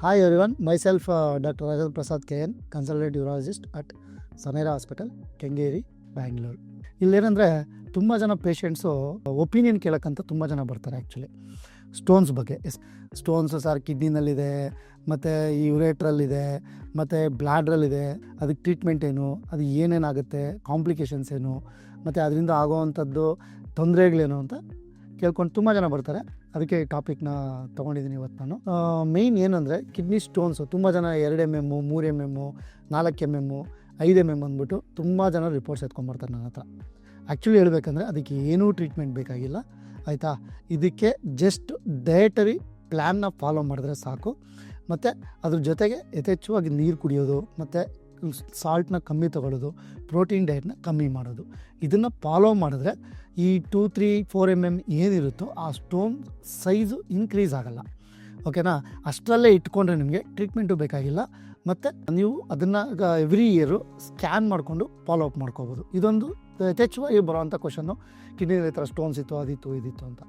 Hi everyone, myself Dr. Rajat Prasad KN, consultant urologist at ಸನೇರಾ hospital, Kengeri, Bangalore. ಇಲ್ಲೇನಂದರೆ ತುಂಬ ಜನ ಪೇಷಂಟ್ಸು ಒಪಿನಿಯನ್ ಕೇಳೋಕ್ಕಂತ ತುಂಬ ಜನ ಬರ್ತಾರೆ. ಆ್ಯಕ್ಚುಲಿ ಸ್ಟೋನ್ಸ್ ಬಗ್ಗೆ, ಸ್ಟೋನ್ಸ್ ಸರ್ ಕಿಡ್ನಿನಲ್ಲಿದೆ, ಮತ್ತು ಯುರೇಟ್ರಲ್ಲಿದೆ, ಮತ್ತು ಬ್ಲಾಡ್ರಲ್ಲಿದೆ, ಅದಕ್ಕೆ ಟ್ರೀಟ್ಮೆಂಟ್ ಏನು, ಅದು ಏನೇನಾಗುತ್ತೆ, ಕಾಂಪ್ಲಿಕೇಶನ್ಸ್ ಏನು, ಮತ್ತು ಅದರಿಂದ ಆಗೋವಂಥದ್ದು ತೊಂದರೆಗಳೇನು ಅಂತ ಕೇಳ್ಕೊಂಡು ತುಂಬ ಜನ ಬರ್ತಾರೆ. ಅದಕ್ಕೆ ಈ ಟಾಪಿಕ್ನ ತೊಗೊಂಡಿದ್ದೀನಿ ಇವತ್ತು ನಾನು. ಮೇಯ್ನ್ ಏನಂದರೆ ಕಿಡ್ನಿ ಸ್ಟೋನ್ಸು ತುಂಬ ಜನ 2 MM, 3 MM, 4 MM, 5 MM ಅಂದ್ಬಿಟ್ಟು ತುಂಬ ಜನ ರಿಪೋರ್ಟ್ಸ್ ಎತ್ಕೊಂಡ್ಬರ್ತಾರೆ ನನ್ನ ಹತ್ರ. ಆ್ಯಕ್ಚುಲಿ ಹೇಳ್ಬೇಕಂದ್ರೆ ಅದಕ್ಕೆ ಏನೂ ಟ್ರೀಟ್ಮೆಂಟ್ ಬೇಕಾಗಿಲ್ಲ, ಆಯಿತಾ. ಇದಕ್ಕೆ ಜಸ್ಟ್ ಡಯಟರಿ ಪ್ಲ್ಯಾನ್ನ ಫಾಲೋ ಮಾಡಿದ್ರೆ ಸಾಕು. ಮತ್ತು ಅದ್ರ ಜೊತೆಗೆ ಯಥೇಚ್ಛವಾಗಿ ನೀರು ಕುಡಿಯೋದು, ಮತ್ತು ಸಾಲ್ಟ್ನ ಕಮ್ಮಿ ತೊಗೊಳ್ಳೋದು, ಪ್ರೋಟೀನ್ ಡಯಟ್ನ ಕಮ್ಮಿ ಮಾಡೋದು, ಇದನ್ನು ಫಾಲೋ ಮಾಡಿದ್ರೆ ಈ 2, 3, 4 MM ಏನಿರುತ್ತೋ ಆ ಸ್ಟೋನ್ ಸೈಜು ಇನ್ಕ್ರೀಸ್ ಆಗೋಲ್ಲ. ಓಕೆನಾ. ಅಷ್ಟರಲ್ಲೇ ಇಟ್ಕೊಂಡ್ರೆ ನಿಮಗೆ ಟ್ರೀಟ್ಮೆಂಟು ಬೇಕಾಗಿಲ್ಲ. ಮತ್ತು ನೀವು ಅದನ್ನು ಎವ್ರಿ ಇಯರು ಸ್ಕ್ಯಾನ್ ಮಾಡಿಕೊಂಡು ಫಾಲೋ ಅಪ್ ಮಾಡ್ಕೋಬೋದು. ಇದೊಂದು ಯಥೇಚ್ಛವಾಗಿ ಬರೋವಂಥ ಕ್ವಶನ್ನು, ಕಿಡ್ನಿಲಿ ಈ ಥರ ಸ್ಟೋನ್ಸ್ ಇತ್ತು, ಅದಿತ್ತು, ಇದಿತ್ತು ಅಂತ.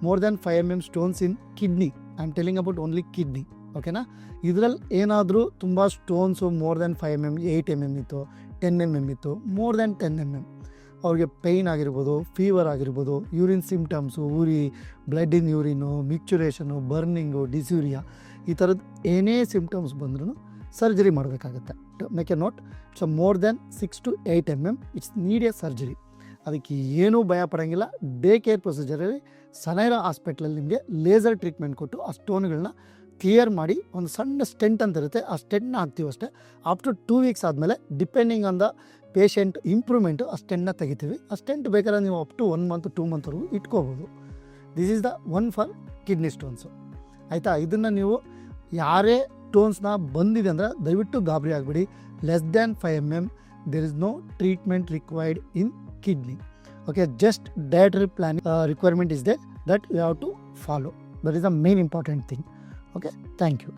More than 5 MM stones in kidney, I am telling about only kidney. ಓಕೆನಾ. ಇದರಲ್ಲಿ ಏನಾದರೂ ತುಂಬ stones more than 5 MM, 8 MM ಇತ್ತು, 10 MM ಇತ್ತು, ಮೋರ್ ದ್ಯಾನ್ 10 MM, ಅವ್ರಿಗೆ ಪೇಯ್ನ್ ಆಗಿರ್ಬೋದು, ಫೀವರ್ ಆಗಿರ್ಬೋದು, ಯೂರಿನ್ ಸಿಮ್ಟಮ್ಸು, ಉರಿ, ಬ್ಲಡ್ ಇನ್ ಯೂರಿನು, ಮಿಕ್ಚುರೇಷನು, ಬರ್ನಿಂಗು, ಡಿಸ್ಯೂರಿಯಾ, ಈ ಥರದ್ದು ಏನೇ ಸಿಮ್ಟಮ್ಸ್ ಬಂದ್ರೂ ಸರ್ಜರಿ ಮಾಡಬೇಕಾಗುತ್ತೆ. Make A note, it's more than 6 to 8 MM it's need A surgery. ಅದಕ್ಕೆ ಏನೂ ಭಯ ಪಡೋಂಗಿಲ್ಲ. ಡೇ ಕೇರ್ ಪ್ರೊಸೀಜರಲ್ಲಿ ಸನೇರಾ ಹಾಸ್ಪಿಟ್ಲಲ್ಲಿ ನಿಮಗೆ ಲೇಸರ್ ಟ್ರೀಟ್ಮೆಂಟ್ ಕೊಟ್ಟು ಆ ಸ್ಟೋನ್ಗಳನ್ನ ಕ್ಲಿಯರ್ ಮಾಡಿ ಒಂದು ಸಣ್ಣ ಸ್ಟೆಂಟ್ ಅಂತ ಇರುತ್ತೆ, ಆ ಸ್ಟೆಂಟ್ನ ಹಾಕ್ತೀವಿ ಅಷ್ಟೇ. ಆಫ್ಟರ್ 2 weeks ಆದಮೇಲೆ depending on the patient improvement ಆ ಸ್ಟೆಂಟ್ನ ತೆಗಿತೀವಿ. ಆ ಸ್ಟೆಂಟ್ ಬೇಕಾದ್ರೆ ನೀವು ಅಪ್ ಟು 1 month 2 monthವರೆಗೂ ಇಟ್ಕೋಬೋದು. This is the one for kidney stones, ಆಯಿತಾ. ಇದನ್ನು ನೀವು ಯಾರೇ ಸ್ಟೋನ್ಸ್ನ ಬಂದಿದೆ ಅಂದರೆ ದಯವಿಟ್ಟು ಗಾಬರಿ ಆಗಿಬಿಡಿ. Less than 5 MM there is no treatment required in kidney. Okay, just dietary plan requirement is they that you have to follow. That is the main important thing. Okay, thank you.